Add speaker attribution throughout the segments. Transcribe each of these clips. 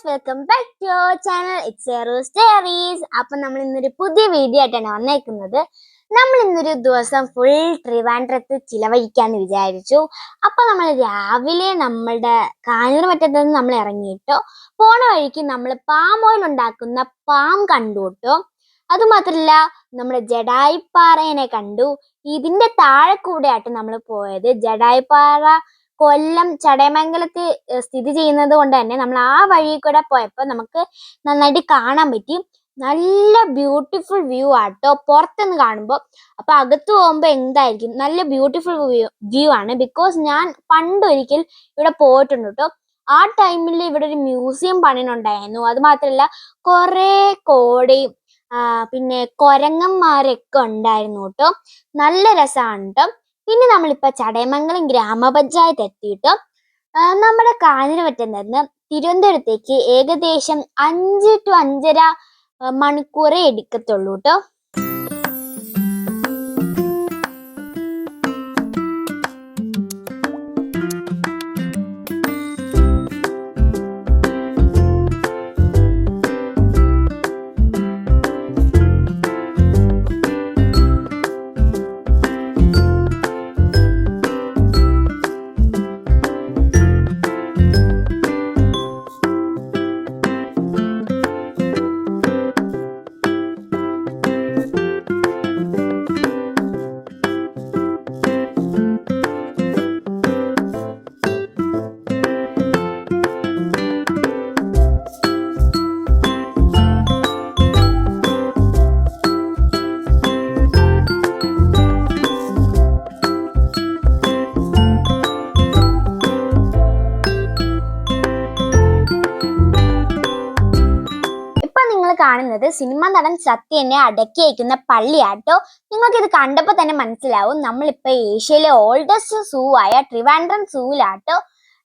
Speaker 1: Welcome back to your channel. It's Eroos diaries. അപ്പം നമ്മൾ ഇന്നൊരു പുതിയ വീഡിയോ ആയിട്ടാണ് വന്നേക്കുന്നത്. നമ്മൾ ഇന്നൊരു ദിവസം ഫുൾ ട്രിവാൻഡ്രത്ത് ചിലവഴിക്കാന്ന് വിചാരിച്ചു. അപ്പം നമ്മൾ രാവിലെ നമ്മളുടെ കാഞ്ഞിരമറ്റത്ത് നിന്ന് നമ്മൾ ഇറങ്ങിയിട്ടോ. പോണ വഴിക്ക് നമ്മൾ പാം ഓയിൽ ഉണ്ടാക്കുന്ന പാം കണ്ടു കേട്ടോ. അതുമാത്രല്ല നമ്മുടെ ജഡായിപ്പാറയെ കണ്ടു. ഇതിന്റെ താഴെ കൂടെ ആയിട്ട് നമ്മൾ പോയത്. ജഡായിപ്പാറ കൊല്ലം ചടയമംഗലത്ത് സ്ഥിതി ചെയ്യുന്നത് കൊണ്ട് തന്നെ നമ്മൾ ആ വഴി കൂടെ പോയപ്പോൾ നമുക്ക് നന്നായിട്ട് കാണാൻ പറ്റി. നല്ല ബ്യൂട്ടിഫുൾ വ്യൂ ആട്ടോ പുറത്തുനിന്ന് കാണുമ്പോൾ. അപ്പൊ അകത്ത് പോകുമ്പോൾ എന്തായിരിക്കും നല്ല ബ്യൂട്ടിഫുൾ വ്യൂ ആണ്. ബിക്കോസ് ഞാൻ പണ്ടൊരിക്കൽ ഇവിടെ പോയിട്ടുണ്ട് കേട്ടോ. ആ ടൈമിൽ ഇവിടെ ഒരു മ്യൂസിയം പണിയുണ്ടായിരുന്നു. അത് മാത്രല്ല കുറെ കോടയും പിന്നെ കൊരങ്ങന്മാരൊക്കെ ഉണ്ടായിരുന്നു കേട്ടോ. നല്ല രസമാണ് കേട്ടോ. പിന്നെ നമ്മളിപ്പോ ചടയമംഗലം ഗ്രാമപഞ്ചായത്ത് എത്തിയിട്ട് നമ്മുടെ കാഞ്ഞിരമറ്റത്ത് നിന്ന് തിരുവനന്തപുരത്തേക്ക് ഏകദേശം 5 to 5.5 മണിക്കൂറേ എടുക്കത്തുള്ളൂ കേട്ടോ. കാണുന്നത് സിനിമ നടൻ സത്യനെ അടക്കി അയക്കുന്ന പള്ളിയാട്ടോ. നിങ്ങൾക്ക് ഇത് കണ്ടപ്പോൾ തന്നെ മനസ്സിലാവും നമ്മളിപ്പോ ഏഷ്യയിലെ ഓൾഡസ്റ്റ് സൂ ആയ ട്രിവാൻഡ്രം സൂവിലാട്ടോ.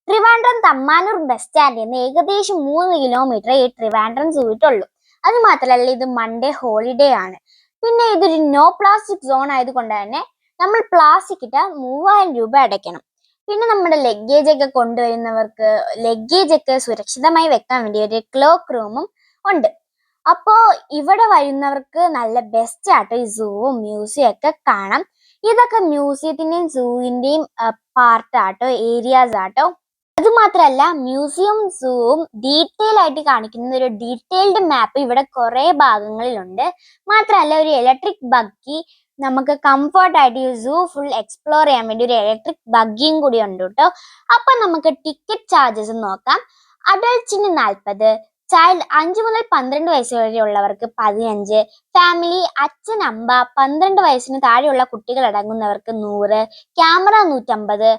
Speaker 1: ട്രിവാൻഡ്രം തമ്മാനൂർ ബസ് സ്റ്റാൻഡിൽ നിന്ന് ഏകദേശം 3 കിലോമീറ്റർ ഈ ട്രിവാൻഡ്രം സൂവിട്ടുള്ളൂ. അത് മാത്രമല്ല ഇത് മൺഡേ ഹോളിഡേ ആണ്. പിന്നെ ഇതൊരു നോ പ്ലാസ്റ്റിക് സോൺ ആയതുകൊണ്ട് തന്നെ നമ്മൾ പ്ലാസ്റ്റിക് ഇട്ട 3000 രൂപ അടയ്ക്കണം. പിന്നെ നമ്മുടെ ലഗേജ് ഒക്കെ കൊണ്ടുവരുന്നവർക്ക് ലഗേജ് ഒക്കെ സുരക്ഷിതമായി വെക്കാൻ വേണ്ടി ഒരു ക്ലോക്ക് റൂമും ഉണ്ട്. അപ്പോ ഇവിടെ വരുന്നവർക്ക് നല്ല ബെസ്റ്റ് ആട്ടോ ഈ സൂവും മ്യൂസിയം ഒക്കെ കാണാം. ഇതൊക്കെ മ്യൂസിയത്തിന്റെയും സൂവിന്റെയും പാർട്ടാട്ടോ, ഏരിയാസ് ആട്ടോ. അത് മാത്രല്ല മ്യൂസിയം സൂവും ഡീറ്റെയിൽ ആയിട്ട് കാണിക്കുന്ന ഒരു ഡീറ്റെയിൽഡ് മാപ്പ് ഇവിടെ കുറെ ഭാഗങ്ങളിലുണ്ട്. മാത്രല്ല ഒരു ഇലക്ട്രിക് ബഗ്ഗി നമുക്ക് കംഫർട്ടായിട്ട് ഈ സൂ ഫുൾ എക്സ്പ്ലോർ ചെയ്യാൻ വേണ്ടി ഒരു ഇലക്ട്രിക് ബഗ്ഗിയും കൂടി ഉണ്ട് കേട്ടോ. അപ്പൊ നമുക്ക് ടിക്കറ്റ് ചാർജസ് നോക്കാം. അഡൾട്ട്സിന് 40, ചൈൽഡ് 5 മുതൽ 12 വയസ്സ് വരെ ഉള്ളവർക്ക് 15, ഫാമിലി അച്ഛൻ അമ്മ 12 വയസ്സിന് താഴെയുള്ള കുട്ടികൾ അടങ്ങുന്നവർക്ക് 100, camera 150,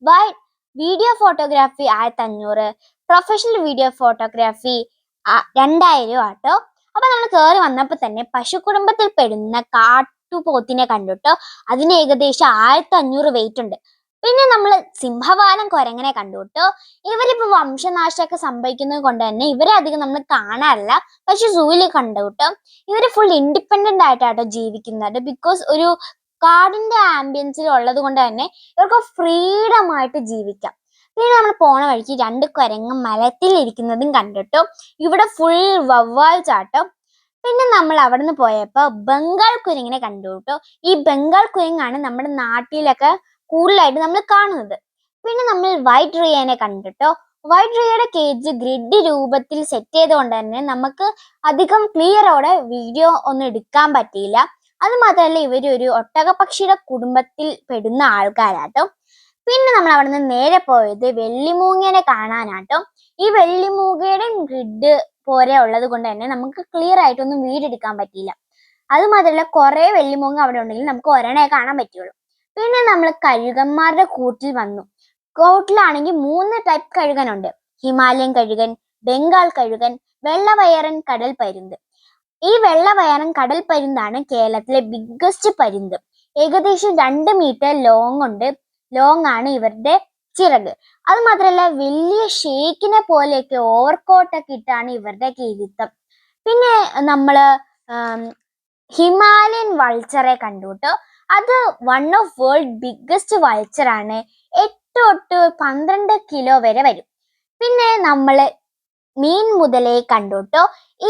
Speaker 1: wide video photography 1500, professional video photography 2000 ആട്ടോ. അപ്പൊ നമ്മൾ കയറി വന്നപ്പോൾ തന്നെ പശുകുടുംബത്തിൽ പെടുന്ന കാട്ടുപോത്തിനെ കണ്ടുട്ടോ. അതിന് ഏകദേശം 1500 വെയിറ്റ് ഉണ്ട്. പിന്നെ നമ്മൾ സിംഹവാലൻ കുരങ്ങനെ കണ്ടു കേട്ടോ. ഇവരിപ്പോ വംശനാശമൊക്കെ സംഭവിക്കുന്നത് കൊണ്ട് തന്നെ ഇവരെ അധികം നമ്മൾ കാണാറില്ല. പക്ഷെ സൂവിൽ കണ്ടു കേട്ടോ. ഇവര് ഫുൾ ഇൻഡിപെൻഡന്റ് ആയിട്ടാട്ടോ ജീവിക്കുന്നത്. ബിക്കോസ് ഒരു കാടിന്റെ ആംബിയൻസിൽ ഉള്ളത് കൊണ്ട് തന്നെ ഇവർക്ക് ഫ്രീഡം ആയിട്ട് ജീവിക്കാം. പിന്നെ നമ്മൾ പോണ വഴിക്ക് 2 കുരങ്ങ് മരത്തിൽ ഇരിക്കുന്നതും കണ്ടിട്ടോ. ഇവിടെ ഫുൾ വവ്വാൽ ചാട്ടം. പിന്നെ നമ്മൾ അവിടെ നിന്ന് പോയപ്പോ ബംഗാൾ കുരങ്ങിനെ കണ്ടു കേട്ടോ. ഈ ബംഗാൾ കുരങ്ങാണ് നമ്മുടെ നാട്ടിലൊക്കെ കൂടുതലായിട്ട് നമ്മൾ കാണുന്നത്. പിന്നെ നമ്മൾ വൈറ്റ് റിയനെ കണ്ടിട്ടോ. വൈറ്റ് റിയയുടെ കേജ് ഗ്രിഡ് രൂപത്തിൽ സെറ്റ് ചെയ്തുകൊണ്ട് തന്നെ നമുക്ക് അധികം ക്ലിയറോടെ വീഡിയോ ഒന്നും എടുക്കാൻ പറ്റിയില്ല. അത് മാത്രമല്ല ഇവരൊരു ഒട്ടകപക്ഷിയുടെ കുടുംബത്തിൽ പെടുന്ന ആൾക്കാരാട്ടോ. പിന്നെ നമ്മൾ അവിടെ നിന്ന് നേരെ പോയത് വെള്ളിമൂങ്ങനെ കാണാനാട്ടോ. ഈ വെള്ളിമൂങ്ങയുടെ ഗ്രിഡ് പോരെ ഉള്ളത് കൊണ്ട് തന്നെ നമുക്ക് ക്ലിയർ ആയിട്ടൊന്നും വീഡിയോ എടുക്കാൻ പറ്റിയില്ല. അത് മാത്രമല്ല കുറെ വെള്ളിമൂങ്ങ അവിടെ ഉണ്ടെങ്കിൽ നമുക്ക് ഒരെണ്ണയെ കാണാൻ പറ്റുള്ളൂ. പിന്നെ നമ്മൾ കഴുകന്മാരുടെ കൂട്ടിൽ വന്നു. കൂട്ടിലാണെങ്കിൽ 3 ടൈപ്പ് കഴുകനുണ്ട്. ഹിമാലയൻ കഴുകൻ, ബംഗാൾ കഴുകൻ, വെള്ളവയറൻ കടൽ പരുന്ത്. ഈ വെള്ളവയറൻ കടൽ പരുന്താണ് കേരളത്തിലെ ബിഗ്ഗസ്റ്റ് പരുന്ത്. ഏകദേശം 2 മീറ്റർ ലോങ് ആണ് ഇവരുടെ ചിറക്. അത് മാത്രമല്ല വലിയ ഷേക്കിനെ പോലെയൊക്കെ ഓവർകോട്ടൊക്കെ ഇട്ടാണ് ഇവരുടെ ഇരുത്തം. പിന്നെ നമ്മള് ഹിമാലയൻ വൾച്ചറെ കണ്ടു കേട്ടോ. അത് one of world biggest vulture ആണ്. 8 to 12 കിലോ വരെ വരും. പിന്നെ നമ്മള് മീൻ മുതലേ കണ്ടുട്ടോ.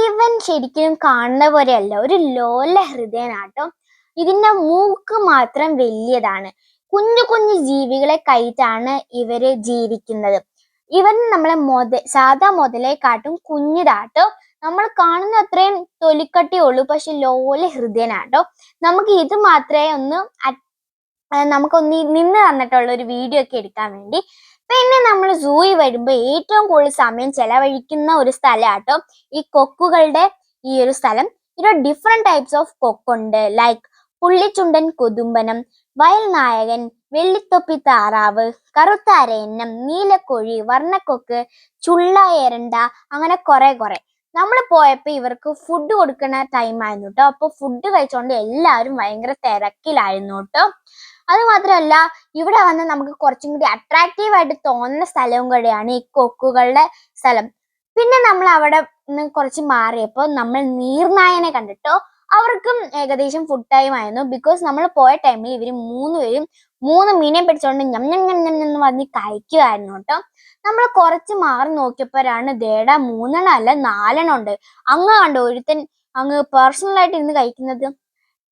Speaker 1: ഇവൻ ശരിക്കും കാണുന്ന പോലെയല്ല, ഒരു ലോല ഹൃദയനാട്ടോ. ഇതിന്റെ മൂക്ക് മാത്രം വലിയതാണ്. കുഞ്ഞു കുഞ്ഞു ജീവികളെ കഴിച്ചാണ് ഇവര് ജീവിക്കുന്നത്. ഇവൻ നമ്മളെ സാധാ മുതലേക്കാട്ടും കുഞ്ഞിതാട്ടോ. നമ്മൾ കാണുന്ന അത്രയും തൊലിക്കട്ടിയുള്ളൂ, പക്ഷെ ലോല ഹൃദയനാട്ടോ. നമുക്ക് ഇത് മാത്രമേ നമുക്കൊന്ന് നിന്ന് തന്നിട്ടുള്ള ഒരു വീഡിയോ ഒക്കെ എടുക്കാൻ വേണ്ടി. പിന്നെ നമ്മൾ സൂയിൽ വരുമ്പോൾ ഏറ്റവും കൂടുതൽ സമയം ചെലവഴിക്കുന്ന ഒരു സ്ഥലമാട്ടോ ഈ കൊക്കുകളുടെ ഈ ഒരു സ്ഥലം. ഇവിടെ ഡിഫറെന്റ് ടൈപ്സ് ഓഫ് കൊക്കുണ്ട്. ലൈക്ക് പുള്ളിച്ചുണ്ടൻ കൊതുമ്പനം, വയൽ നായകൻ, വെള്ളിത്തൊപ്പി താറാവ്, കറുത്ത അരയന്നം, നീലക്കോഴി, വർണ്ണക്കൊക്ക്, ചുള്ള എരണ്ട, അങ്ങനെ കുറെ. നമ്മൾ പോയപ്പോ ഇവർക്ക് ഫുഡ് കൊടുക്കുന്ന ടൈം ആയിരുന്നു കേട്ടോ. അപ്പൊ ഫുഡ് കഴിച്ചോണ്ട് എല്ലാവരും ഭയങ്കര തിരക്കിലായിരുന്നു കേട്ടോ. അത് മാത്രമല്ല, ഇവിടെ വന്ന് നമുക്ക് കുറച്ചും കൂടി അട്രാക്റ്റീവ് ആയിട്ട് തോന്നുന്ന സ്ഥലവും കൂടെയാണ് ഈ കൊക്കുകളുടെ സ്ഥലം. പിന്നെ നമ്മൾ അവിടെ നിന്ന് കുറച്ച് മാറിയപ്പോൾ നമ്മൾ നീർനായനെ കണ്ടിട്ടോ. അവർക്കും ഏകദേശം ഫുഡ് ടൈം ആയിരുന്നു. ബിക്കോസ് നമ്മൾ പോയ ടൈമിൽ ഇവര് 3 പേരും 3 മീനെ പിടിച്ചോണ്ട് ഞം വന്ന് കഴിക്കുമായിരുന്നു കേട്ടോ. നമ്മൾ കുറച്ച് മാറി നോക്കിയപ്പോഴാണ് ദേടാ 3 അല്ല 4 ഉണ്ട്. അങ്ങ് കണ്ടോ ഒരുത്തൻ അങ്ങ് പേഴ്സണൽ ആയിട്ട് ഇരുന്ന് കഴിക്കുന്നത്.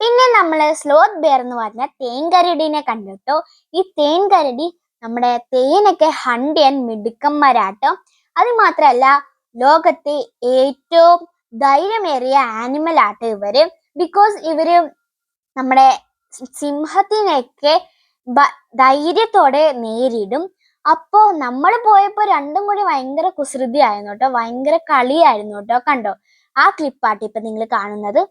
Speaker 1: പിന്നെ നമ്മള് സ്ലോത്ത് ബെയർ എന്ന് പറഞ്ഞ തേൻകരടിനെ കണ്ടിട്ടോ. ഈ തേൻകരടി നമ്മുടെ തേനൊക്കെ ഹണ്ട് ചെയ്യാൻ മിടുക്കന്മാരാട്ടോ. അത് മാത്രല്ല, ലോകത്തെ ഏറ്റവും ധൈര്യമേറിയ ആനിമൽ ആട്ടോ ഇവര്. ബിക്കോസ് ഇവര് നമ്മുടെ സിംഹത്തിനെയൊക്കെ ധൈര്യത്തോടെ നേരിടും. അപ്പോ നമ്മൾ പോയപ്പോ രണ്ടും കൂടി ഭയങ്കര കുസൃതി ആയിരുന്നു കേട്ടോ, ഭയങ്കര കളിയായിരുന്നു കേട്ടോ. കണ്ടോ, ആ ക്ലിപ്പാട്ടോ ഇപ്പൊ നിങ്ങൾ കാണുന്നത്.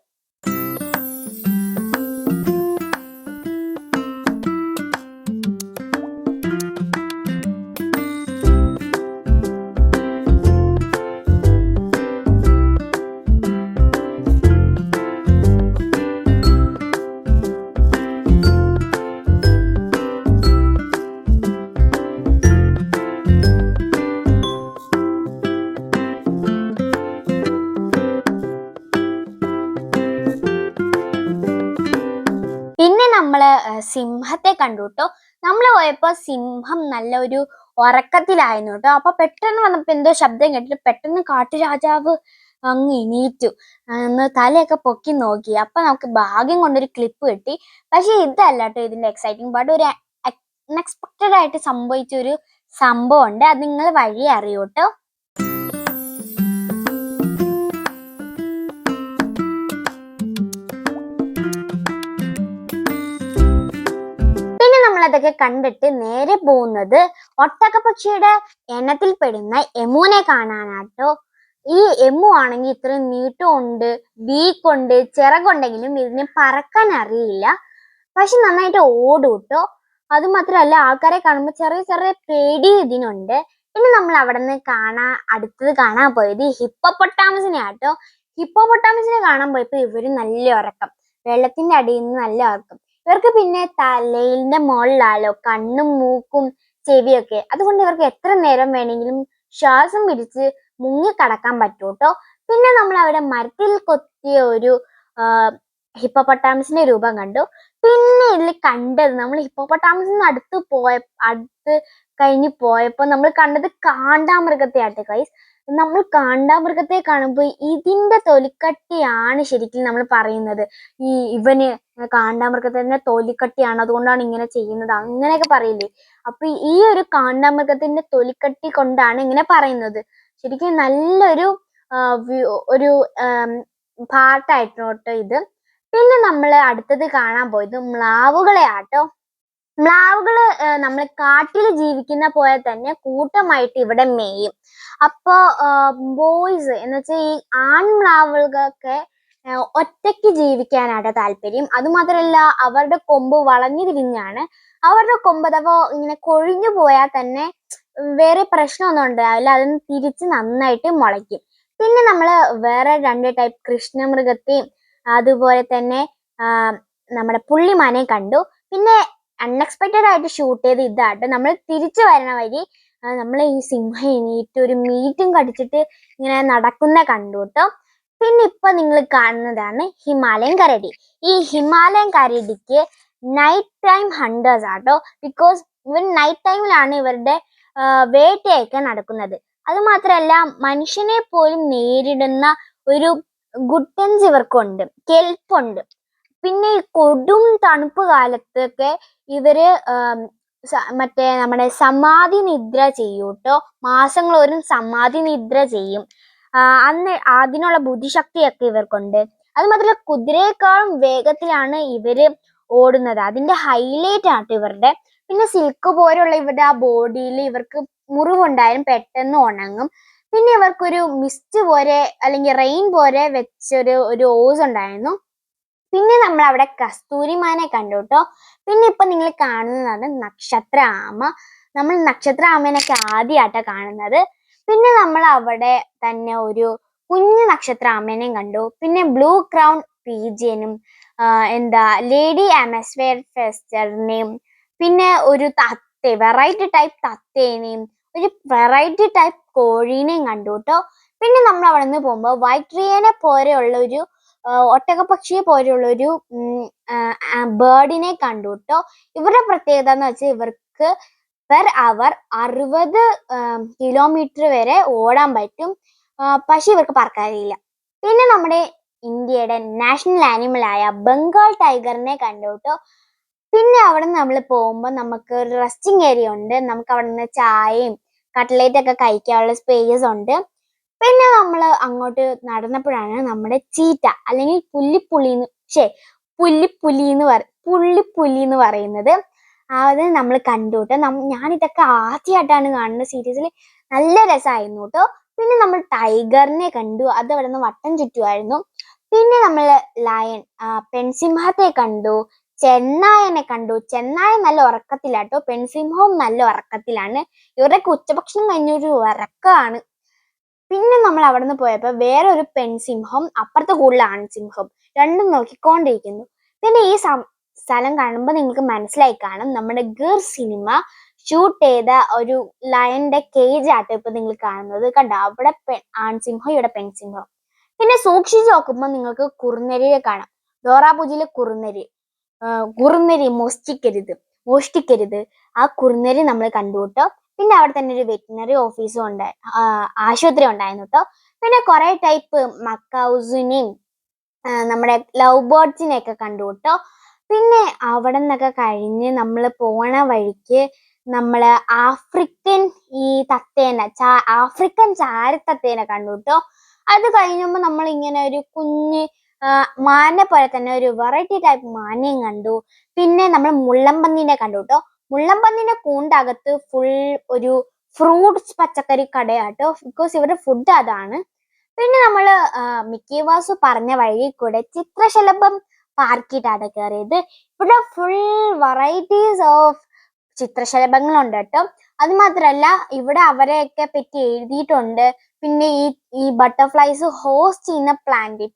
Speaker 1: പിന്നെ നമ്മള് സിംഹത്തെ കണ്ടു കേട്ടോ. നമ്മൾ പോയപ്പോ സിംഹം നല്ലൊരു ഉറക്കത്തിലായിരുന്നു കേട്ടോ. അപ്പൊ പെട്ടെന്ന് വന്നപ്പോ എന്തോ ശബ്ദം കേട്ടിട്ട് പെട്ടെന്ന് കാട്ടുരാജാവ് അങ്ങ് എണീറ്റു, തലയൊക്കെ പൊക്കി നോക്കി. അപ്പൊ നമുക്ക് ഭാഗ്യം കൊണ്ടൊരു ക്ലിപ്പ് കിട്ടി. പക്ഷെ ഇതല്ല കേട്ടോ ഇതിന്റെ എക്സൈറ്റിംഗ് പാർട്ട്. ഒരു അൺഎക്സ്പെക്റ്റഡ് ആയിട്ട് സംഭവിച്ച ഒരു സംഭവം ഉണ്ട്. അത് നിങ്ങൾ വഴി അറിയൂ കേട്ടോ. അതൊക്കെ കണ്ടിട്ട് നേരെ പോകുന്നത് ഒട്ടകപ്പക്ഷിയുടെ എണ്ണത്തിൽ പെടുന്ന എമുവിനെ കാണാനാട്ടോ. ഈ എമു ആണെങ്കിൽ ഇത്രയും നീട്ടമുണ്ട്, വീക്കുണ്ട്, ചിറകുണ്ടെങ്കിലും ഇതിന് പറക്കാൻ അറിയില്ല. പക്ഷെ നന്നായിട്ട് ഓടും കേട്ടോ. അത് മാത്രമല്ല, ആൾക്കാരെ കാണുമ്പോൾ ചെറിയ ചെറിയ പേടി ഇതിനുണ്ട്. പിന്നെ നമ്മൾ അവിടെ നിന്ന് അടുത്തത് കാണാൻ പോയത് ഹിപ്പോപ്പൊട്ടാമസിനെ ആട്ടോ. ഹിപ്പോപ്പൊട്ടാമസിനെ കാണാൻ പോയപ്പോ ഇവര് നല്ല ഉറക്കം, വെള്ളത്തിന്റെ അടിയിൽ നിന്ന് നല്ല ഉറക്കം. ഇവർക്ക് പിന്നെ തലയിന്റെ മുകളിലാലോ കണ്ണും മൂക്കും ചെവിയൊക്കെ. അതുകൊണ്ട് ഇവർക്ക് എത്ര നേരം വേണമെങ്കിലും ശ്വാസം പിടിച്ച് മുങ്ങി കടക്കാൻ പറ്റൂ കേട്ടോ. പിന്നെ നമ്മൾ അവിടെ മരത്തിൽ കൊത്തിയ ഒരു ഹിപ്പോപ്പൊട്ടാമസിന്റെ രൂപം കണ്ടു. പിന്നെ ഇതിൽ കണ്ടത് നമ്മൾ ഹിപ്പോപ്പൊട്ടാമസിന് അടുത്ത് കഴിഞ്ഞ് പോയപ്പോ നമ്മൾ കണ്ടത് കാണ്ടാമൃഗത്തെ ആട്ടെ ഗൈസ്. നമ്മൾ കാണ്ടാമൃഗത്തെ കാണുമ്പോൾ ഇതിന്റെ തൊലിക്കട്ടിയാണ് ശരിക്കും നമ്മൾ പറയുന്നത്. ഇവന് കാണ്ടാമൃഗത്തിന്റെ തൊലിക്കട്ടിയാണ്, അതുകൊണ്ടാണ് ഇങ്ങനെ ചെയ്യുന്നത്, അങ്ങനെയൊക്കെ പറയില്ലേ. അപ്പൊ ഈ ഒരു കാണ്ടാമൃഗത്തിന്റെ തൊലിക്കട്ടി കൊണ്ടാണ് ഇങ്ങനെ പറയുന്നത്. ശരിക്കും നല്ലൊരു ഒരു പാട്ടായിട്ടോ ഇത്. പിന്നെ നമ്മൾ അടുത്തത് കാണാൻ പോയത് മ്ലാവുകളെ ആട്ടോ. മ്ലാവുകള് നമ്മൾ കാട്ടിൽ ജീവിക്കുന്ന പോലെ തന്നെ കൂട്ടമായിട്ട് ഇവിടെ മേയും. അപ്പൊ ബോയ്സ് എന്ന് വെച്ചാൽ ഈ ആൺമ്ലാവുകൾക്ക് ഒറ്റയ്ക്ക് ജീവിക്കാനാണ് താല്പര്യം. അതുമാത്രമല്ല, അവരുടെ കൊമ്പ് വളഞ്ഞു തിരിഞ്ഞാണ്. അവരുടെ കൊമ്പ് അഥവാ ഇങ്ങനെ കൊഴിഞ്ഞു പോയാൽ തന്നെ വേറെ പ്രശ്നമൊന്നും ഉണ്ടാവില്ല, അതിന് തിരിച്ച് നന്നായിട്ട് മുളയ്ക്കും. പിന്നെ നമ്മള് വേറെ 2 ടൈപ്പ് കൃഷ്ണമൃഗത്തെയും അതുപോലെ തന്നെ നമ്മുടെ പുള്ളിമാനെ കണ്ടു. പിന്നെ അൺഎക്സ്പെക്റ്റഡ് ആയിട്ട് ഷൂട്ട് ചെയ്ത് ഇതാട്ടോ. നമ്മൾ തിരിച്ചു വരണ വഴി നമ്മൾ ഈ സിംഹം എണീറ്റ് ഒരു മീറ്റും കടിച്ചിട്ട് ഇങ്ങനെ നടക്കുന്ന കണ്ടു കേട്ടോ. പിന്നെ ഇപ്പൊ നിങ്ങൾ കാണുന്നതാണ് ഹിമാലയൻ കരടി. ഈ ഹിമാലയൻ കരടിക്ക് നൈറ്റ് ടൈം ഹണ്ടേഴ്സ് ആട്ടോ. ബിക്കോസ് ഇവർ നൈറ്റ് ടൈമിലാണ് ഇവരുടെ വേട്ടയൊക്കെ നടക്കുന്നത്. അത് മാത്രമല്ല മനുഷ്യനെ പോലും നേരിടുന്ന ഒരു ഗുട്ടൻസ് ഇവർക്കുണ്ട്, കെൽപ്പുണ്ട്. പിന്നെ ഈ കൊടും തണുപ്പ് കാലത്തൊക്കെ ഇവര് മറ്റേ നമ്മുടെ സമാധി നിദ്ര ചെയ്യൂട്ടോ. മാസങ്ങളോറും സമാധി നിദ്ര ചെയ്യും. അന്ന് അതിനുള്ള ബുദ്ധിശക്തിയൊക്കെ ഇവർക്കുണ്ട്. അത് മാത്രമല്ല കുതിരയെക്കാളും വേഗത്തിലാണ് ഇവര് ഓടുന്നത്. അതിന്റെ ഹൈലൈറ്റ് ആട്ടോ ഇവരുടെ. പിന്നെ സിൽക്ക് പോലുള്ള ഇവരുടെ ആ ബോഡിയിൽ ഇവർക്ക് മുറിവുണ്ടായാലും പെട്ടെന്ന് ഉണങ്ങും. പിന്നെ ഇവർക്കൊരു മിസ്റ്റ് പോലെ അല്ലെങ്കിൽ റെയിൻ പോലെ വെച്ചൊരു ഓസ് ഉണ്ടായിരുന്നു. പിന്നെ നമ്മൾ അവിടെ കസ്തൂരിമാനെ കണ്ടു കേട്ടോ. പിന്നെ ഇപ്പൊ നിങ്ങൾ കാണുന്നതാണ് നക്ഷത്ര ആമ. നമ്മൾ നക്ഷത്ര ആമേനൊക്കെ ആദ്യമായിട്ടാ കാണുന്നത്. പിന്നെ നമ്മൾ അവിടെ തന്നെ ഒരു കുഞ്ഞു നക്ഷത്ര ആമേനെയും കണ്ടു. പിന്നെ ബ്ലൂ ക്രൗൺ പീജിയനും ലേഡി അമസ്ഫിയർ ഫെസ്റ്ററിനെയും പിന്നെ ഒരു വെറൈറ്റി ടൈപ്പ് തത്തേനെയും ഒരു വെറൈറ്റി ടൈപ്പ് കോഴീനെയും കണ്ടു കേട്ടോ. പിന്നെ നമ്മൾ അവിടെ നിന്ന് പോകുമ്പോൾ വൈറ്റ് റിയനെ പോലെയുള്ള ഒരു ഒട്ടകപ്പക്ഷിയെ പോലെയുള്ള ഒരു ബേർഡിനെ കണ്ടു കേട്ടോ. ഇവരുടെ പ്രത്യേകത എന്ന് വെച്ചാൽ ഇവർക്ക് പെർ അവർ 60 കിലോമീറ്റർ വരെ ഓടാൻ പറ്റും. പക്ഷെ ഇവർക്ക് പറക്കാറില്ല. പിന്നെ നമ്മുടെ ഇന്ത്യയുടെ നാഷണൽ ആനിമൽ ആയ ബംഗാൾ ടൈഗറിനെ കണ്ടു കേട്ടോ. പിന്നെ അവിടെ നിന്ന് നമ്മൾ പോകുമ്പോൾ നമുക്ക് ഒരു റെസ്റ്റിംഗ് ഏരിയ ഉണ്ട്. നമുക്ക് അവിടെ നിന്ന് ചായയും കട്ട്ലേറ്റ് ഒക്കെ കഴിക്കാനുള്ള സ്പേസ് ഉണ്ട്. പിന്നെ നമ്മൾ അങ്ങോട്ട് നടന്നപ്പോഴാണ് നമ്മുടെ ചീറ്റ അല്ലെങ്കിൽ പുള്ളിപ്പുലി എന്ന് പറയുന്നത് അത് നമ്മൾ കണ്ടു കേട്ടോ. ഞാനിതൊക്കെ ആദ്യമായിട്ടാണ് കാണുന്നത്. സീരീസിൽ നല്ല രസമായിരുന്നു കേട്ടോ. പിന്നെ നമ്മൾ ടൈഗറിനെ കണ്ടു. അത് അവിടെ നിന്ന് വട്ടം ചുറ്റുമായിരുന്നു. പിന്നെ നമ്മൾ ലയൺ പെൺസിംഹത്തെ കണ്ടു. ചെന്നായനെ കണ്ടു. ചെന്നായ നല്ല ഉറക്കത്തിലാട്ടോ. പെൺസിംഹവും നല്ല ഉറക്കത്തിലാണ്. ഇവരുടെയൊക്കെ ഉച്ചഭക്ഷണം കഴിഞ്ഞൊരു ഉറക്കമാണ്. പിന്നെ നമ്മൾ അവിടെ നിന്ന് പോയപ്പോൾ വേറെ ഒരു പെൺസിംഹം അപ്പുറത്തെ കൂടുതൽ ആൺസിംഹം രണ്ടും നോക്കിക്കൊണ്ടിരിക്കുന്നു. പിന്നെ ഈ സ്ഥലം കാണുമ്പോൾ നിങ്ങൾക്ക് മനസ്സിലായി കാണും നമ്മുടെ ഗിർ സിനിമ ഷൂട്ട് ചെയ്ത ഒരു ലയന്റെ കേജ് ആട്ടോ ഇപ്പൊ നിങ്ങൾ കാണുന്നത്. കണ്ടോ, അവിടെ ആൺസിംഹം, ഇവിടെ പെൺസിംഹം. പിന്നെ സൂക്ഷിച്ചു നോക്കുമ്പോൾ നിങ്ങൾക്ക് കുറുനരിയെ കാണാം. ഡോറാബുജിയിലെ കുറുനരി മോഷ്ടിക്കരുത്. ആ കുറുനരി നമ്മൾ കണ്ടു കേട്ടോ. പിന്നെ അവിടെ തന്നെ ഒരു വെറ്റിനറി ഓഫീസും ഉണ്ട്, ആശുപത്രി ഉണ്ടായിരുന്നു കേട്ടോ. പിന്നെ കുറെ ടൈപ്പ് മക്കൗസിനെയും നമ്മുടെ ലവ് ബേർഡ്സിനെയൊക്കെ കണ്ടു കേട്ടോ. പിന്നെ അവിടെ നിന്നൊക്കെ കഴിഞ്ഞ് നമ്മൾ പോണ വഴിക്ക് നമ്മള് ആഫ്രിക്കൻ ആഫ്രിക്കൻ ചാരത്തത്തേനെ കണ്ടു കേട്ടോ. അത് കഴിഞ്ഞുമ്പോൾ നമ്മൾ ഇങ്ങനെ ഒരു കുഞ്ഞ് മാനിനെ പോലെ തന്നെ ഒരു വെറൈറ്റി ടൈപ്പ് മാനിനെയും കണ്ടു. പിന്നെ നമ്മൾ മുള്ളൻപന്നീനെ കണ്ടു കേട്ടോ. മുള്ളൻപന്നീന്റെ കൂണ്ടകത്ത് ഫുൾ ഒരു ഫ്രൂട്ട്സ് പച്ചക്കറി കടയാട്ടോ. ബിക്കോസ് ഇവരുടെ ഫുഡ് അതാണ്. പിന്നെ നമ്മള് മിക്കി വാസു പറഞ്ഞ വഴി കൂടെ ചിത്രശലഭം പാർക്കിട്ടാണ് കയറിയത്. ഇവിടെ ഫുൾ വെറൈറ്റീസ് ഓഫ് ചിത്രശലഭങ്ങളുണ്ട് കേട്ടോ. അത് മാത്രല്ല ഇവിടെ അവരെയൊക്കെ പറ്റി എഴുതിയിട്ടുണ്ട്. പിന്നെ ഈ ബട്ടർഫ്ലൈസ് ഹോസ്റ്റ് ചെയ്യുന്ന പ്ലാന്റ്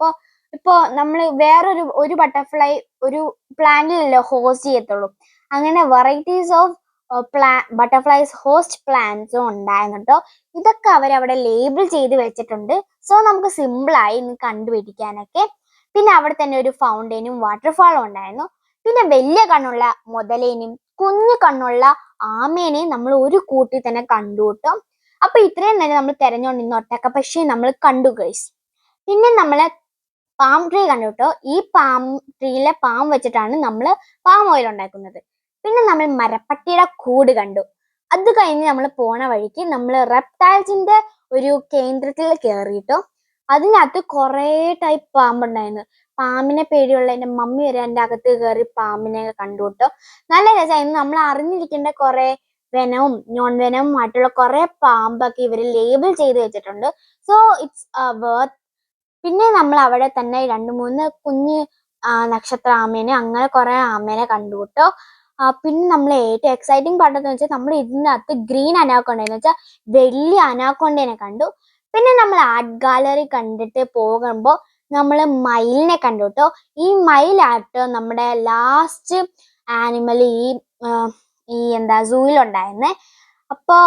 Speaker 1: ഇപ്പൊ നമ്മൾ ഒരു ബട്ടർഫ്ലൈ ഒരു പ്ലാന്റിലല്ലോ ഹോസ്റ്റ് ചെയ്യത്തുള്ളൂ. അങ്ങനെ വെറൈറ്റീസ് ഓഫ് ബട്ടർഫ്ലൈസ് ഹോസ്റ്റ് പ്ലാന്റ്സും ഉണ്ടായിരുന്നു കേട്ടോ. ഇതൊക്കെ അവരവിടെ ലേബിൾ ചെയ്ത് വെച്ചിട്ടുണ്ട്. സോ നമുക്ക് സിമ്പിളായി കണ്ടുപിടിക്കാനൊക്കെ. പിന്നെ അവിടെ തന്നെ ഒരു ഫൗണ്ടൈനും വാട്ടർഫാളും ഉണ്ടായിരുന്നു. പിന്നെ വലിയ കണ്ണുള്ള മുതലേനും കുഞ്ഞു കണ്ണുള്ള ആമേനെയും നമ്മൾ ഒരു കൂട്ടിൽ തന്നെ കണ്ടു കേട്ടോ. അപ്പൊ ഇത്രയും തന്നെ നമ്മൾ തെരഞ്ഞുകൊണ്ടിരുന്ന ഒട്ടകപ്പക്ഷി നമ്മൾ കണ്ടു ഗൈസ്. പിന്നെ നമ്മള് പാം ട്രീ കണ്ടു കേട്ടോ. ഈ പാം ട്രീയിലെ പാം വെച്ചിട്ടാണ് നമ്മൾ പാം ഓയിൽ ഉണ്ടാക്കുന്നത്. പിന്നെ നമ്മൾ മരപ്പട്ടിയുടെ കൂട് കണ്ടു. അത് കഴിഞ്ഞ് നമ്മൾ പോണ വഴിക്ക് നമ്മൾ റെപ്റ്റൈൽസിന്റെ ഒരു കേന്ദ്രത്തിൽ കയറിയിട്ടോ. അതിനകത്ത് കുറേ ടൈപ്പ് പാമ്പുണ്ടായിരുന്നു. പാമ്പിനെ പേടിയുള്ള എൻ്റെ മമ്മി വരെ എൻ്റെ അകത്ത് കയറി പാമ്പിനെ കണ്ടു കേട്ടോ. നല്ല രസമായിരുന്നു. നമ്മൾ അറിഞ്ഞിരിക്കേണ്ട കുറെ വെനവും നോൺ വെനവും ആയിട്ടുള്ള കുറെ പാമ്പൊക്കെ ഇവർ ലേബിൾ ചെയ്ത് വെച്ചിട്ടുണ്ട്. So it's worth. പിന്നെ നമ്മൾ അവിടെ തന്നെ 2-3 കുഞ്ഞ് നക്ഷത്ര ആമേനെ അങ്ങനെ കുറെ ആമേനെ കണ്ടു കേട്ടോ. പിന്നെ നമ്മൾ ഏറ്റവും എക്സൈറ്റിംഗ് പാട്ടെന്ന് വെച്ചാൽ നമ്മൾ ഇതിനകത്ത് ഗ്രീൻ അനാക്കോണ്ടെന്ന് വെച്ചാൽ വലിയ അനാക്കോണ്ടേനെ കണ്ടു. പിന്നെ നമ്മൾ ആർട്ട് ഗാലറി കണ്ടിട്ട് പോകുമ്പോൾ നമ്മൾ മയിലിനെ കണ്ടു കേട്ടോ. ഈ മയിലാട്ടോ നമ്മുടെ ലാസ്റ്റ് ആനിമൽ ഈ സൂയിലുണ്ടായിരുന്നേ. അപ്പോൾ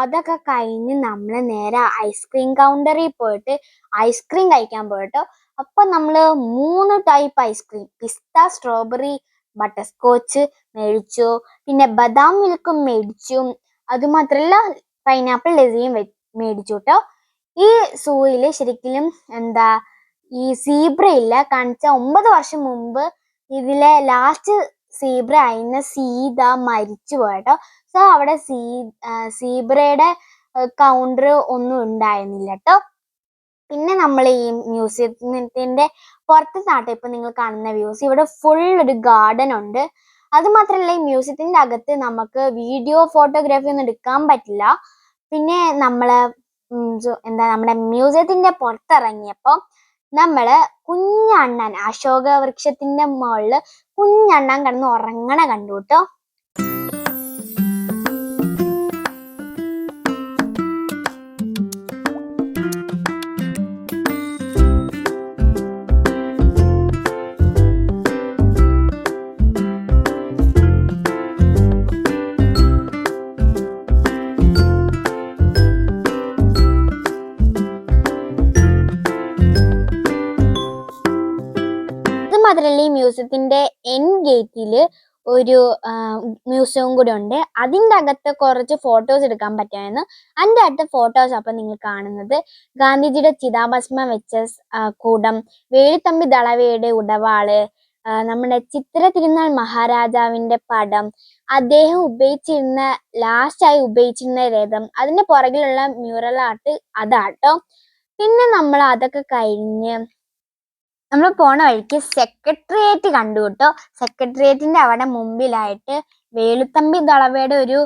Speaker 1: അതൊക്കെ കഴിഞ്ഞ് നമ്മൾ നേരെ ഐസ്ക്രീം കൗണ്ടറിൽ പോയിട്ട് ഐസ്ക്രീം കഴിക്കാൻ പോയിട്ടോ. അപ്പൊ നമ്മൾ 3 ടൈപ്പ് ഐസ്ക്രീം, പിസ്ത, സ്ട്രോബെറി, ബട്ടർ സ്കോച്ച് മേടിച്ചു. പിന്നെ ബദാം മിൽക്കും മേടിച്ചു. അതുമാത്രല്ല പൈനാപ്പിൾ ലസ്സിയും മേടിച്ചു കേട്ടോ. ഈ സൂയില് ശരിക്കും എന്താ ഈ സീബ്ര ഇല്ല കാണിച്ച 9 വർഷം മുമ്പ് ഇതിലെ ലാസ്റ്റ് സീബ്ര ആയിരുന്ന സീത മരിച്ചു പോയട്ടോ. സോ അവിടെ സീബ്രയുടെ കൗണ്ടർ ഒന്നും ഉണ്ടായിരുന്നില്ല കേട്ടോ. പിന്നെ നമ്മൾ ഈ മ്യൂസിയത്തിന്റെ പുറത്ത് നാട്ടെ ഇപ്പൊ നിങ്ങൾ കാണുന്ന വ്യൂസ്, ഇവിടെ ഫുൾ ഒരു ഗാർഡൻ ഉണ്ട്. അത് മാത്രമല്ല ഈ മ്യൂസിയത്തിന്റെ അകത്ത് നമുക്ക് വീഡിയോ ഫോട്ടോഗ്രാഫി ഒന്നും എടുക്കാൻ പറ്റില്ല. പിന്നെ നമ്മള് എന്താ നമ്മുടെ മ്യൂസിയത്തിന്റെ പുറത്തിറങ്ങിയപ്പോ നമ്മള് കുഞ്ഞണ്ണൻ അശോക വൃക്ഷത്തിന്റെ മുകളില് കുഞ്ഞണ്ണൻ കിടന്ന് ഉറങ്ങണ കണ്ടു കേട്ടോ. മാത്രമല്ല ഈ മ്യൂസിയത്തിന്റെ എൻ ഗേറ്റില് ഒരു മ്യൂസിയം കൂടി ഉണ്ട്. അതിൻ്റെ അകത്ത് കുറച്ച് ഫോട്ടോസ് എടുക്കാൻ പറ്റുമായിരുന്നു. അതിൻ്റെ അടുത്ത ഫോട്ടോസ് അപ്പം നിങ്ങൾ കാണുന്നത് ഗാന്ധിജിയുടെ ചിതാഭസ്മം വെച്ച കൂടം, വേലുത്തമ്പി ദളവയുടെ ഉടവാള്, നമ്മുടെ ചിത്ര തിരുനാൾ മഹാരാജാവിന്റെ പടം, അദ്ദേഹം ലാസ്റ്റായി ഉപയോഗിച്ചിരുന്ന രഥം, അതിന്റെ പുറകിലുള്ള മ്യൂറൽ ആർട്ട് അതാട്ടോ. പിന്നെ നമ്മൾ അതൊക്കെ കഴിഞ്ഞ് നമ്മൾ പോണ വഴിക്ക് സെക്രട്ടേറിയറ്റ് കണ്ടു കേട്ടോ. സെക്രട്ടേറിയറ്റിന്റെ അവിടെ മുമ്പിലായിട്ട് വേലുത്തമ്പി ദളവയുടെ ഒരു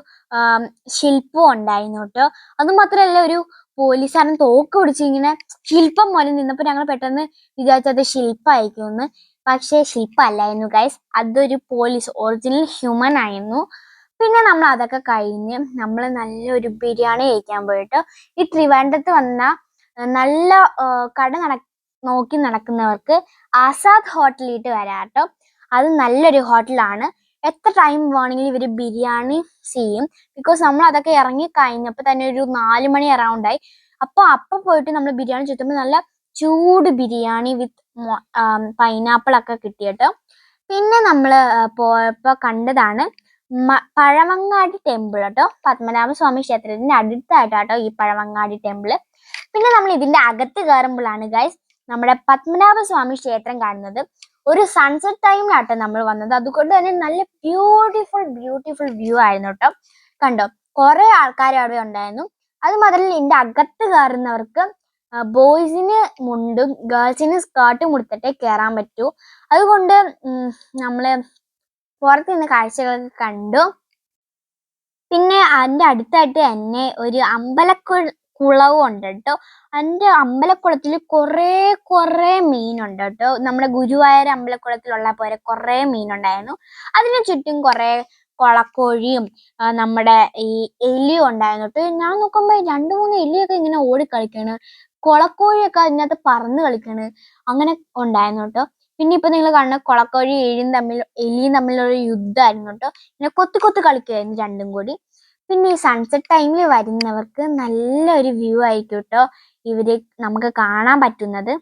Speaker 1: ശില്പം ഉണ്ടായിരുന്നു കേട്ടോ. അത് മാത്രമല്ല ഒരു പോലീസുകാരൻ തോക്ക് പിടിച്ച് ഇങ്ങനെ ശില്പം പോലെ നിന്നപ്പോൾ ഞങ്ങൾ പെട്ടെന്ന് വിചാരിച്ചത് ശില്പമായിരിക്കുമെന്ന്. പക്ഷേ ശില്പമല്ലായിരുന്നു ഗൈസ്, അതൊരു പോലീസ് ഒറിജിനൽ ഹ്യൂമൻ ആയിരുന്നു. പിന്നെ നമ്മൾ അതൊക്കെ കഴിഞ്ഞ് നമ്മൾ നല്ലൊരു ബിരിയാണി കഴിക്കാൻ പോയിട്ട് ഈ ട്രിവാൻഡ്രത്ത് വന്ന നല്ല കട നോക്കി നടക്കുന്നവർക്ക് ആസാദ് ഹോട്ടലിട്ട് വരാട്ടോ. അത് നല്ലൊരു ഹോട്ടലാണ്. എത്ര ടൈം വേണമെങ്കിലും ഇവർ ബിരിയാണി ചെയ്യും. ബിക്കോസ് നമ്മൾ അതൊക്കെ ഇറങ്ങി കഴിഞ്ഞപ്പോൾ തന്നെ ഒരു 4 മണി അറൗണ്ടായി. അപ്പോൾ പോയിട്ട് നമ്മൾ ബിരിയാണി ചുറ്റുമ്പോൾ നല്ല ചൂട് ബിരിയാണി വിത്ത് പൈനാപ്പിൾ ഒക്കെ കിട്ടിയിട്ടോ. പിന്നെ നമ്മൾ പോയപ്പോൾ കണ്ടതാണ് പഴവങ്ങാടി ടെമ്പിൾ കേട്ടോ. പത്മനാഭസ്വാമി ക്ഷേത്രത്തിന്റെ അടുത്തായിട്ടാട്ടോ ഈ പഴവങ്ങാടി ടെമ്പിള്. പിന്നെ നമ്മൾ ഇതിന്റെ അകത്ത് കയറുമ്പോഴാണ് ഗൈസ് നമ്മുടെ പത്മനാഭസ്വാമി ക്ഷേത്രം കാണുന്നത്. ഒരു സൺസെറ്റ് ടൈമിലാട്ടോ നമ്മൾ വന്നത്. അതുകൊണ്ട് തന്നെ നല്ല ബ്യൂട്ടിഫുൾ വ്യൂ ആയിരുന്നു കേട്ടോ. കണ്ടോ, കുറെ ആൾക്കാർ അവിടെ ഉണ്ടായിരുന്നു. അത് മാത്രമല്ല ഇതിന്റെ അകത്ത് കയറുന്നവർക്ക് ബോയ്സിന് മുണ്ടും ഗേൾസിന് സ്കേർട്ടും കൊടുത്തിട്ടേ കയറാൻ പറ്റൂ. അതുകൊണ്ട് നമ്മള് പുറത്ത് നിന്ന് കാഴ്ചകളൊക്കെ കണ്ടു. പിന്നെ അതിന്റെ അടുത്തായിട്ട് തന്നെ ഒരു കുളവും ഉണ്ട് കേട്ടോ. അതിന്റെ അമ്പലക്കുളത്തിൽ കുറേ മീനുണ്ട് കേട്ടോ. നമ്മുടെ ഗുരുവായൂർ അമ്പലക്കുളത്തിലുള്ള പോലെ കുറേ മീനുണ്ടായിരുന്നു. അതിന് ചുറ്റും കുറേ കൊളക്കോഴിയും നമ്മുടെ ഈ എലിയും ഉണ്ടായിരുന്നു കേട്ടോ. ഞാൻ നോക്കുമ്പോൾ 2-3 എലിയൊക്കെ ഇങ്ങനെ ഓടിക്കളിക്കാണ്, കൊളക്കോഴിയൊക്കെ അതിനകത്ത് പറന്ന് കളിക്കാണ്, അങ്ങനെ ഉണ്ടായിരുന്നു കേട്ടോ. പിന്നെ ഇപ്പൊ നിങ്ങൾ കാണുന്ന കൊളക്കോഴി എലിയും തമ്മിലുള്ള യുദ്ധമായിരുന്നു കേട്ടോ. ഇങ്ങനെ കൊത്തി കളിക്കുമായിരുന്നു രണ്ടും കൂടി. പിന്നെ ഈ സൺസെറ്റ് ടൈമിൽ വരുന്നവർക്ക് നല്ലൊരു വ്യൂ ആയിരിക്കും കേട്ടോ ഇവര് നമുക്ക് കാണാൻ പറ്റുന്നത്.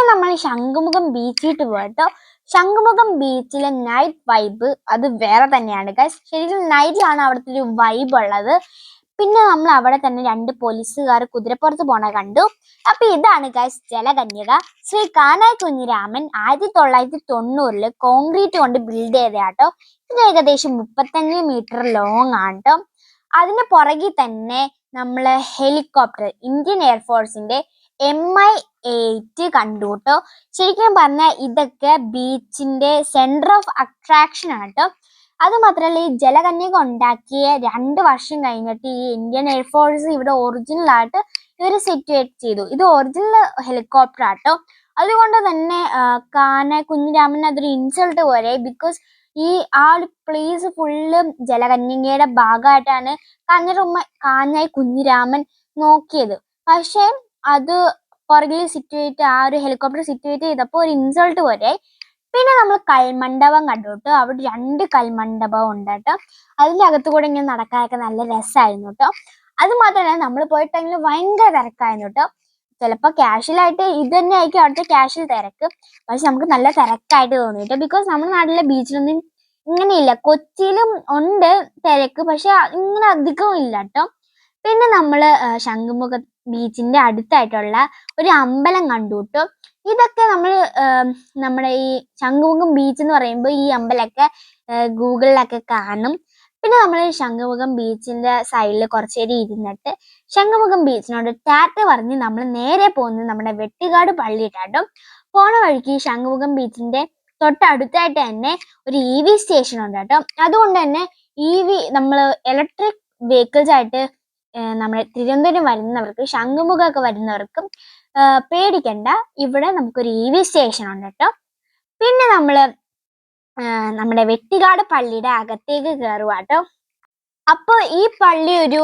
Speaker 1: നമ്മൾ ശംഖുമുഖം ബീച്ചിട്ട് പോയിട്ടോ. ശംഖുമുഖം ബീച്ചിലെ നൈറ്റ് വൈബ് അത് വേറെ തന്നെയാണ് ഗൈസ്. ശരിക്കും നൈറ്റിലാണ് അവിടുത്തെ ഒരു വൈബ് ഉള്ളത്. പിന്നെ നമ്മൾ അവിടെ തന്നെ 2 പോലീസുകാർ കുതിരപ്പുറത്ത് പോണ കണ്ടു. അപ്പൊ ഇതാണ് ഗൈസ് ജലകന്യക. ശ്രീ കാനായി കുഞ്ഞിരാമൻ 1990 കോൺക്രീറ്റ് കൊണ്ട് ബിൽഡ് ചെയ്തതാട്ടോ. ഇത് ഏകദേശം 35 മീറ്റർ ലോങ് ആണ് കേട്ടോ. അതിന് പുറകിൽ തന്നെ നമ്മള് ഹെലികോപ്റ്റർ ഇന്ത്യൻ എയർഫോഴ്സിന്റെ MI-8 കണ്ടു കേട്ടോ. ശരിക്കും പറഞ്ഞാൽ ഇതൊക്കെ ബീച്ചിന്റെ സെന്റർ ഓഫ് അട്രാക്ഷൻ ആണ് കേട്ടോ. അത് മാത്രമല്ല ഈ ജലകന്യക ഉണ്ടാക്കിയ 2 വർഷം കഴിഞ്ഞിട്ട് ഈ ഇന്ത്യൻ എയർഫോഴ്സ് ഇവിടെ ഒറിജിനൽ ആയിട്ട് ഇവർ സിറ്റുവേറ്റ് ചെയ്തു. ഇത് ഒറിജിനൽ ഹെലികോപ്റ്റർ ആട്ടോ. അതുകൊണ്ട് തന്നെ കാനായി കുഞ്ഞിരാമൻ അതൊരു ഇൻസൾട്ട് പോലെ. ബിക്കോസ് ആ ഒരു പ്ലേസ് ഫുള്ള് ജലകന്യകയുടെ ഭാഗമായിട്ടാണ് കാനായി കുഞ്ഞിരാമൻ നോക്കിയത്. പക്ഷെ അത് പുറകിൽ ആ ഒരു ഹെലികോപ്റ്റർ സിറ്റുവേറ്റ് ചെയ്തപ്പോൾ ഒരു ഇൻസൾട്ട് പോലെ. പിന്നെ നമ്മൾ കൽമണ്ഡപം കണ്ടു കേട്ടോ. അവിടെ 2 കൽമണ്ഡപം ഉണ്ട് കേട്ടോ. അതിൻ്റെ അകത്ത് കൂടെ ഇങ്ങനെ നടക്കാനൊക്കെ നല്ല രസമായിരുന്നു കേട്ടോ. അത് മാത്രമല്ല നമ്മൾ പോയ ടൈമിൽ ഭയങ്കര തിരക്കായിരുന്നു കേട്ടോ. ചിലപ്പോൾ ക്യാഷ്വലായിട്ട് ഇത് തന്നെ ആയിരിക്കും അവിടുത്തെ ക്യാഷ്വൽ തിരക്ക്, പക്ഷെ നമുക്ക് നല്ല തിരക്കായിട്ട് തോന്നി കേട്ടോ. ബിക്കോസ് നമ്മുടെ നാട്ടിലെ ബീച്ചിലൊന്നും ഇങ്ങനെയില്ല. കൊച്ചിയിലും ഉണ്ട് തിരക്ക്, പക്ഷെ ഇങ്ങനെ അധികം ഇല്ല ട്ടോ. പിന്നെ നമ്മള് ശംഖുമുഖം ബീച്ചിന്റെ അടുത്തായിട്ടുള്ള ഒരു അമ്പലം കണ്ടു ട്ടോ. ഇതൊക്കെ നമ്മുടെ ഈ ശംഖുമുഖം ബീച്ച് എന്ന് പറയുമ്പോൾ ഈ അമ്പലമൊക്കെ ഗൂഗിളിലൊക്കെ കാണും. പിന്നെ നമ്മൾ ശംഖുമുഖം ബീച്ചിന്റെ സൈഡിൽ കുറച്ച് നേരം ഇരുന്നിട്ട് ശംഖുമുഖം ബീച്ചിനോട് ടാറ്റ പറഞ്ഞ് നമ്മൾ നേരെ പോകുന്നത് നമ്മുടെ വെട്ടിക്കാട് പള്ളിയിട്ടാട്ടോ. പോണ വഴിക്ക് ശംഖുമുഖം ബീച്ചിന്റെ തൊട്ടടുത്തായിട്ട് തന്നെ ഒരു EV സ്റ്റേഷൻ ഉണ്ട് കേട്ടോ. അതുകൊണ്ട് തന്നെ നമ്മൾ ഇലക്ട്രിക് വെഹിക്കിൾസ് ആയിട്ട് നമ്മുടെ തിരുവനന്തപുരം വരുന്നവർക്ക്, ശംഖുമുഖമൊക്കെ വരുന്നവർക്കും പേടിക്കണ്ട. ഇവിടെ നമുക്കൊരു EV സ്റ്റേഷൻ ഉണ്ട് കേട്ടോ. പിന്നെ നമ്മുടെ വെട്ടിക്കാട് പള്ളിയുടെ അകത്തേക്ക് കയറുവാട്ടോ. അപ്പൊ ഈ പള്ളി ഒരു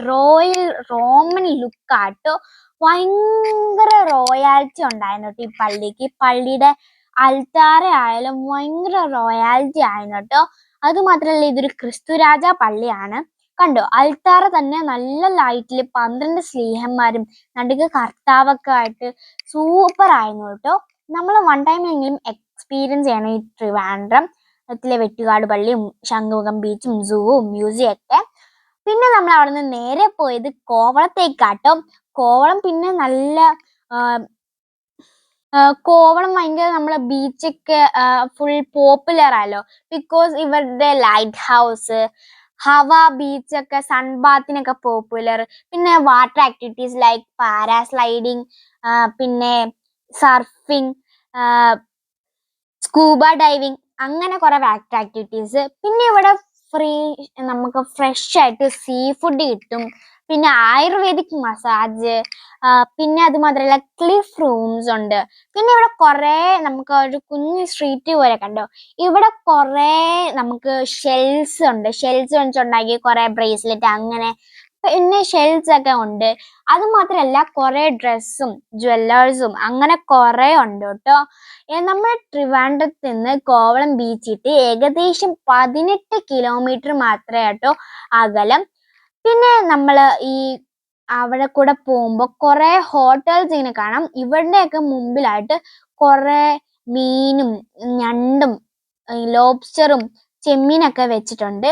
Speaker 1: റോയൽ റോമൻ ലുക്കാട്ടോ. ഭയങ്കര റോയാലിറ്റി ഉണ്ടായിരുന്നു കേട്ടോ ഈ പള്ളിക്ക്. പള്ളിയുടെ അൽത്താര ആയാലും ഭയങ്കര റോയാലിറ്റി ആയിരുന്നു കേട്ടോ. അത് മാത്രല്ല, ഇതൊരു ക്രിസ്തുരാജ പള്ളിയാണ്. കണ്ടോ, അൽത്താര തന്നെ നല്ല ലൈറ്റില് 12 സ്ലീഹന്മാരും നടുക്ക് കർത്താവൊക്കെ ആയിട്ട് സൂപ്പർ ആയിരുന്നു കേട്ടോ. നമ്മൾ വൺ ടൈം എങ്കിലും എക്സ്പീരിയൻസ് ചെയ്യണം ഈ ട്രിവാൻഡ്രത്തിലെ വെട്ടുകാട് പള്ളിയും ശംഖുമുഖം ബീച്ചും സൂവും മ്യൂസിയം ഒക്കെ. പിന്നെ നമ്മൾ അവിടെ നിന്ന് നേരെ പോയത് കോവളത്തേക്കാട്ടോ. കോവളം പിന്നെ നല്ല കോവളം ഭയങ്കര നമ്മളെ ബീച്ചൊക്കെ ഫുൾ പോപ്പുലർ ആയല്ലോ. ബിക്കോസ് ഇവരുടെ ലൈറ്റ് ഹൗസ്, ഹവ ബീച്ചൊക്കെ സൺബാത്തിനൊക്കെ പോപ്പുലർ. പിന്നെ വാട്ടർ ആക്ടിവിറ്റീസ് ലൈക്ക് പാരാസ്ലൈഡിങ്, പിന്നെ സർഫിങ്, സ്കൂബ ഡൈവിങ്, അങ്ങനെ കുറെ വാട്ടർ ആക്ടിവിറ്റീസ്. പിന്നെ ഇവിടെ നമുക്ക് ഫ്രഷ് ആയിട്ട് സീ ഫുഡ് കിട്ടും. പിന്നെ ആയുർവേദിക് മസാജ്, പിന്നെ അത് മാത്രമല്ല ക്ലിഫ് റൂംസ് ഉണ്ട്. പിന്നെ ഇവിടെ കുറെ നമുക്ക് ഒരു കുഞ്ഞു സ്ട്രീറ്റ് പോലെ കണ്ടോ, ഇവിടെ കുറെ നമുക്ക് ഷെൽസ് ഉണ്ട്. ഷെൽസ് വെച്ചുണ്ടാക്കി കുറെ ബ്രേസ്ലെറ്റ് അങ്ങനെ പിന്നെ ഷെൽസ് ഒക്കെ ഉണ്ട്. അത് മാത്രമല്ല കുറെ ഡ്രസ്സും ജ്വല്ലേഴ്സും അങ്ങനെ കുറെ ഉണ്ട് കേട്ടോ. നമ്മുടെ ട്രിവാൻഡ്രത്ത് നിന്ന് കോവളം ബീച്ചിട്ട് ഏകദേശം 18 കിലോമീറ്റർ മാത്രമേ കേട്ടോ അകലം. പിന്നെ അവിടെ കൂടെ പോകുമ്പോൾ കുറെ ഹോട്ടൽസ് ഇങ്ങനെ കാണാം. ഇവരുടെയൊക്കെ മുമ്പിലായിട്ട് കുറെ മീനും ഞണ്ടും ലോബ്സ്റ്ററും ചെമ്മീനൊക്കെ വെച്ചിട്ടുണ്ട്.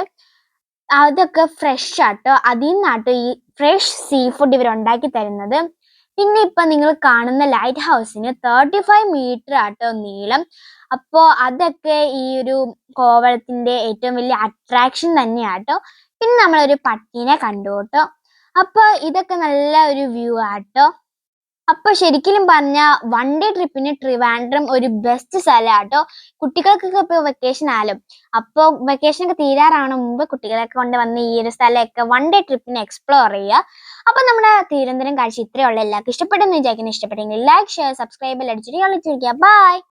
Speaker 1: അതൊക്കെ ഫ്രഷ് ആട്ടോ. അതിൽ നിന്നാട്ടോ ഈ ഫ്രഷ് സീ ഫുഡ് ഇവർ ഉണ്ടാക്കി തരുന്നത്. പിന്നെ ഇപ്പൊ നിങ്ങൾ കാണുന്ന ലൈറ്റ് ഹൗസിന് 35 മീറ്റർ ആട്ടോ നീളം. അപ്പോ അതൊക്കെ ഈ ഒരു കോവളത്തിന്റെ ഏറ്റവും വലിയ അട്രാക്ഷൻ തന്നെയാട്ടോ. പിന്നെ നമ്മളൊരു പട്ടീനെ കണ്ടു കേട്ടോ. അപ്പൊ ഇതൊക്കെ നല്ല ഒരു വ്യൂ ആട്ടോ. അപ്പൊ ശരിക്കും പറഞ്ഞ വൺ ഡേ ട്രിപ്പിന് ട്രിവാൻഡ്രം ഒരു ബെസ്റ്റ് സ്ഥലമാട്ടോ. കുട്ടികൾക്കൊക്കെ ഇപ്പൊ വെക്കേഷൻ ആയാലും, അപ്പോൾ വെക്കേഷൻ ഒക്കെ തീരാറാവണ മുമ്പ് കുട്ടികളൊക്കെ കൊണ്ട് വന്ന് ഈ ഒരു സ്ഥലമൊക്കെ വൺ ഡേ ട്രിപ്പിന് എക്സ്പ്ലോർ ചെയ്യുക. അപ്പൊ നമ്മുടെ തിരുവനന്തപുരം കാഴ്ച ഇത്രയുള്ള എല്ലാവർക്കും ഇഷ്ടപ്പെട്ടെന്ന് വിചാരിക്കുന്നു. ഇഷ്ടപ്പെട്ടെങ്കിൽ ലൈക്ക്, ഷെയർ, സബ്സ്ക്രൈബ് അടിച്ചിട്ട് കളിച്ചിരിക്കുക. ബൈ.